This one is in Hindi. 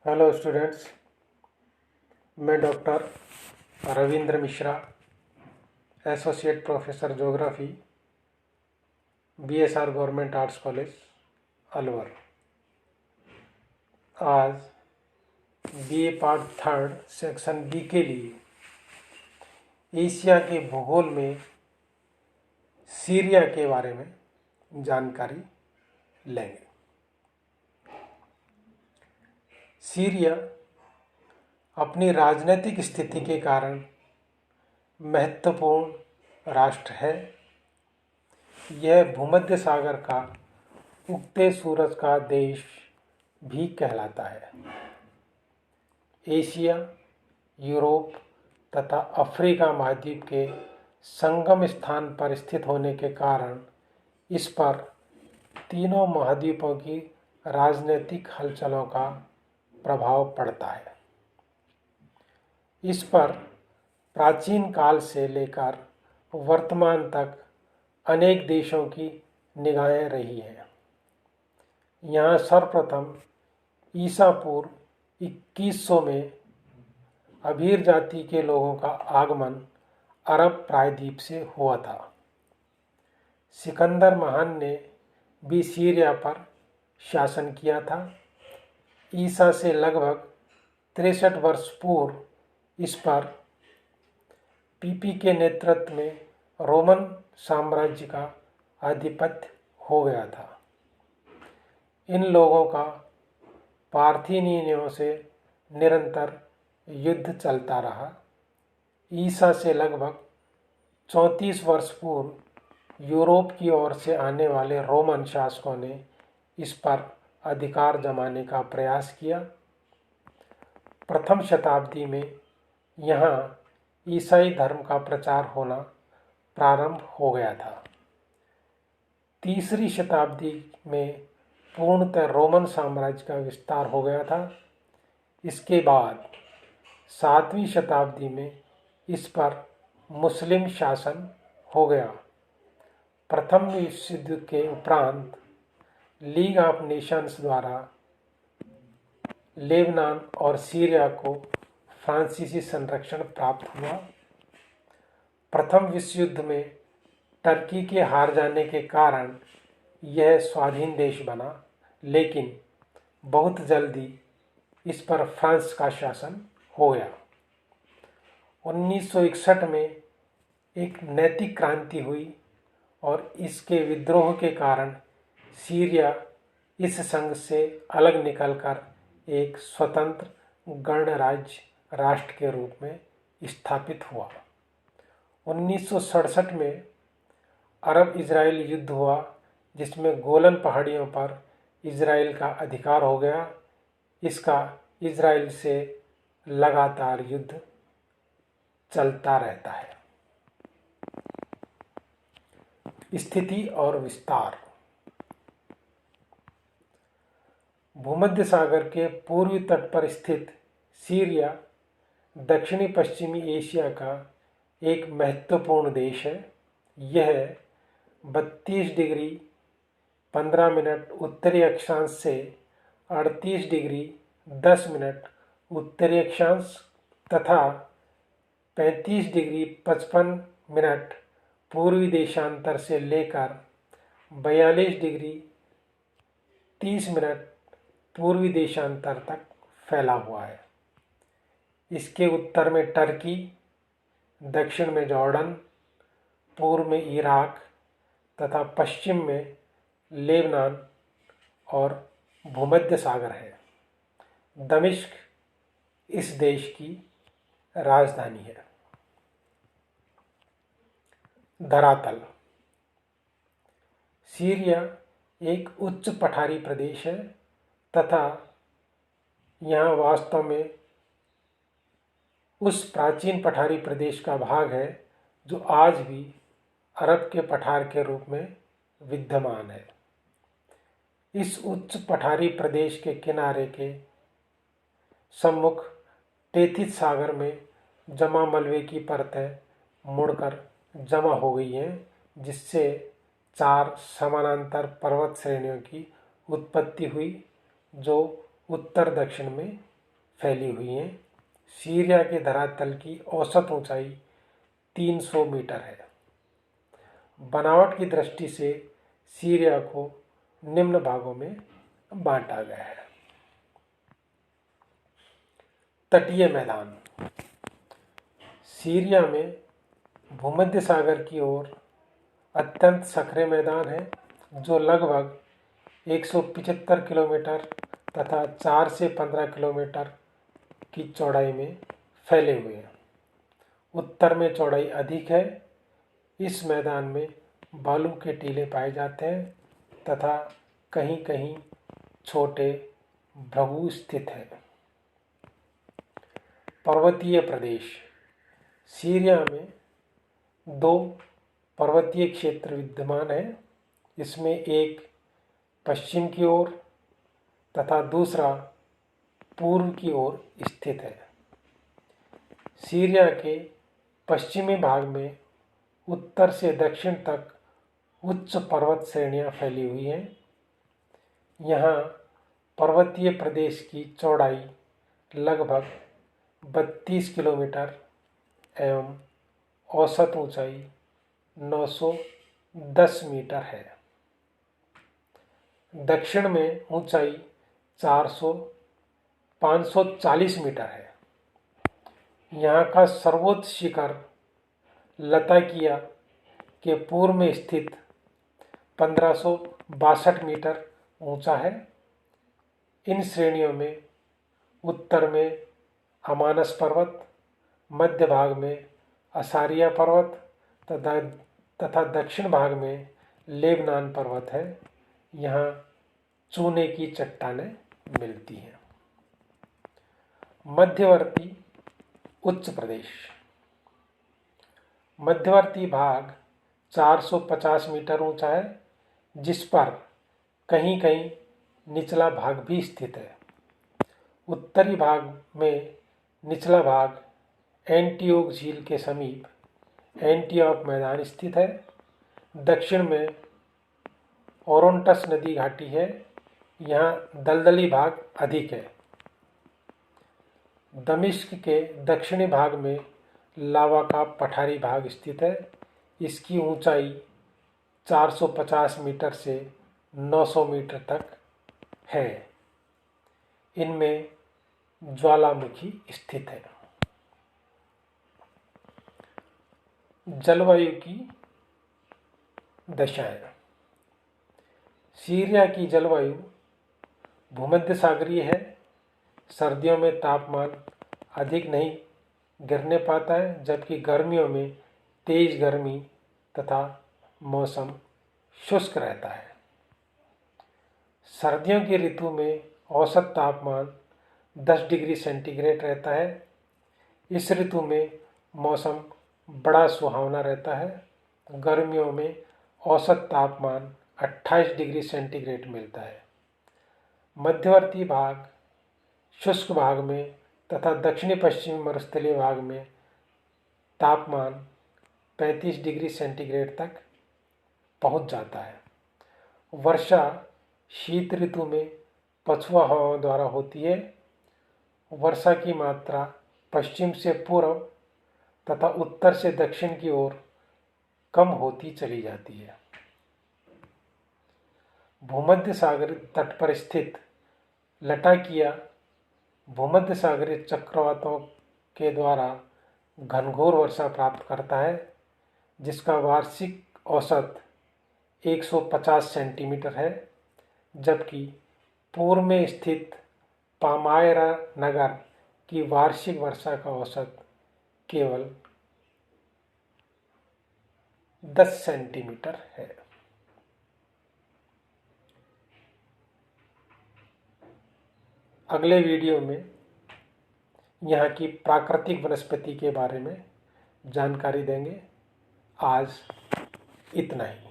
हेलो स्टूडेंट्स, मैं doctor Ravindra Mishra, associate professor geography, BSR government arts college Alwar. आज BA part third section B के लिए एशिया के भूगोल में सीरिया के बारे में जानकारी लेंगे। सीरिया अपनी राजनीतिक स्थिति के कारण महत्वपूर्ण राष्ट्र है। यह भूमध्य सागर का उगते सूरज का देश भी कहलाता है। एशिया, यूरोप तथा अफ्रीका महाद्वीप के संगम स्थान पर स्थित होने के कारण इस पर तीनों महाद्वीपों की राजनीतिक हलचलों का प्रभाव पड़ता है। इस पर प्राचीन काल से लेकर वर्तमान तक अनेक देशों की निगाहें रही हैं। यहाँ सर्वप्रथम ईसा पूर्व 2100 में अबीर जाति के लोगों का आगमन अरब प्रायद्वीप से हुआ था। सिकंदर महान ने भी सीरिया पर शासन किया था। ईसा से लगभग 63 वर्ष पूर्व इस पर पीपी के नेतृत्व में रोमन साम्राज्य का आधिपत्य हो गया था। इन लोगों का पार्थीनियों से निरंतर युद्ध चलता रहा। ईसा से लगभग 34 वर्ष पूर्व यूरोप की ओर से आने वाले रोमन शासकों ने इस पर अधिकार जमाने का प्रयास किया। प्रथम शताब्दी में यहाँ ईसाई धर्म का प्रचार होना प्रारंभ हो गया था। तीसरी शताब्दी में पूर्णतः रोमन साम्राज्य का विस्तार हो गया था। इसके बाद 7वीं शताब्दी में इस पर मुस्लिम शासन हो गया। प्रथम विश्व युद्ध के उपरांत लीग ऑफ नेशंस द्वारा लेबनान और सीरिया को फ्रांसीसी संरक्षण प्राप्त हुआ। प्रथम विश्व युद्ध में टर्की के हार जाने के कारण यह स्वाधीन देश बना, लेकिन बहुत जल्दी इस पर फ्रांस का शासन हो गया। 1961 में एक नैतिक क्रांति हुई और इसके विद्रोह के कारण सीरिया इस संघ से अलग निकलकर एक स्वतंत्र गणराज्य राष्ट्र के रूप में स्थापित हुआ। 1967 में अरब इजराइल युद्ध हुआ, जिसमें गोलन पहाड़ियों पर इजराइल का अधिकार हो गया। इसका इजराइल से लगातार युद्ध चलता रहता है। स्थिति और विस्तार। भूमध्य सागर के पूर्वी तट पर स्थित सीरिया दक्षिणी पश्चिमी एशिया का एक महत्वपूर्ण देश है। यह 32 डिग्री 15 मिनट उत्तरी अक्षांश से 38 डिग्री 10 मिनट उत्तरी अक्षांश तथा 35 डिग्री 55 मिनट पूर्वी देशांतर से लेकर 42 डिग्री 30 मिनट पूर्वी देशांतर तक फैला हुआ है। इसके उत्तर में टर्की, दक्षिण में जॉर्डन, पूर्व में इराक तथा पश्चिम में लेबनान और भूमध्य सागर है। दमिश्क इस देश की राजधानी है। धरातल। सीरिया एक उच्च पठारी प्रदेश है तथा यहाँ वास्तव में उस प्राचीन पठारी प्रदेश का भाग है जो आज भी अरब के पठार के रूप में विद्यमान है। इस उच्च पठारी प्रदेश के किनारे के सम्मुख टेथिस सागर में जमा मलबे की परतें मुड़कर जमा हो गई हैं, जिससे 4 समानांतर पर्वत श्रेणियों की उत्पत्ति हुई जो उत्तर दक्षिण में फैली हुई हैं। सीरिया के धरातल की औसत ऊंचाई 300 मीटर है। बनावट की दृष्टि से सीरिया को निम्न भागों में बांटा गया है। तटीय मैदान। सीरिया में भूमध्य सागर की ओर अत्यंत संकरे मैदान है जो लगभग 175 किलोमीटर तथा 4 से 15 किलोमीटर की चौड़ाई में फैले हुए हैं। उत्तर में चौड़ाई अधिक है। इस मैदान में बालू के टीले पाए जाते हैं तथा कहीं कहीं छोटे भृगु स्थित हैं। पर्वतीय प्रदेश। सीरिया में 2 पर्वतीय क्षेत्र विद्यमान हैं। इसमें एक पश्चिम की ओर तथा दूसरा पूर्व की ओर स्थित है। सीरिया के पश्चिमी भाग में उत्तर से दक्षिण तक उच्च पर्वत श्रेणियां फैली हुई हैं। यहाँ पर्वतीय प्रदेश की चौड़ाई लगभग 32 किलोमीटर एवं औसत ऊंचाई 910 मीटर है। दक्षिण में ऊंचाई 540 मीटर है। यहाँ का सर्वोच्च शिखर लताकिया के पूर्व में स्थित 1562 मीटर ऊंचा है। इन श्रेणियों में उत्तर में अमानस पर्वत, मध्य भाग में असारिया पर्वत तथा दक्षिण भाग में लेबनान पर्वत है। यहाँ चूने की चट्टानें मिलती हैं। मध्यवर्ती उच्च प्रदेश। मध्यवर्ती भाग 450 मीटर ऊंचा है जिस पर कहीं कहीं निचला भाग भी स्थित है। उत्तरी भाग में निचला भाग एंटीओक झील के समीप एंटीओक मैदान स्थित है। दक्षिण में ओरोंटस नदी घाटी है। यहाँ दलदली भाग अधिक है। दमिश्क के दक्षिणी भाग में लावा का पठारी भाग स्थित है। इसकी ऊंचाई 450 मीटर से 900 मीटर तक है। इनमें ज्वालामुखी स्थित है। जलवायु की दशाएं। सीरिया की जलवायु भूमध्य सागरीय है। सर्दियों में तापमान अधिक नहीं गिरने पाता है जबकि गर्मियों में तेज गर्मी तथा मौसम शुष्क रहता है। सर्दियों की ऋतु में औसत तापमान 10 डिग्री सेंटीग्रेड रहता है। इस ऋतु में मौसम बड़ा सुहावना रहता है। गर्मियों में औसत तापमान 28 डिग्री सेंटीग्रेड मिलता है। मध्यवर्ती भाग शुष्क भाग में तथा दक्षिणी पश्चिमी मरुस्थलीय भाग में तापमान 35 डिग्री सेंटीग्रेड तक पहुंच जाता है। वर्षा शीत ऋतु में पछुआ हवाओं द्वारा होती है। वर्षा की मात्रा पश्चिम से पूर्व तथा उत्तर से दक्षिण की ओर कम होती चली जाती है। भूमध्य सागर तट पर स्थित लटाकिया भूमध्य सागरीय चक्रवातों के द्वारा घनघोर वर्षा प्राप्त करता है जिसका वार्षिक औसत 150 सेंटीमीटर है, जबकि पूर्व में स्थित पामायरा नगर की वार्षिक वर्षा का औसत केवल 10 सेंटीमीटर है। अगले वीडियो में यहाँ की प्राकृतिक वनस्पति के बारे में जानकारी देंगे। आज इतना ही।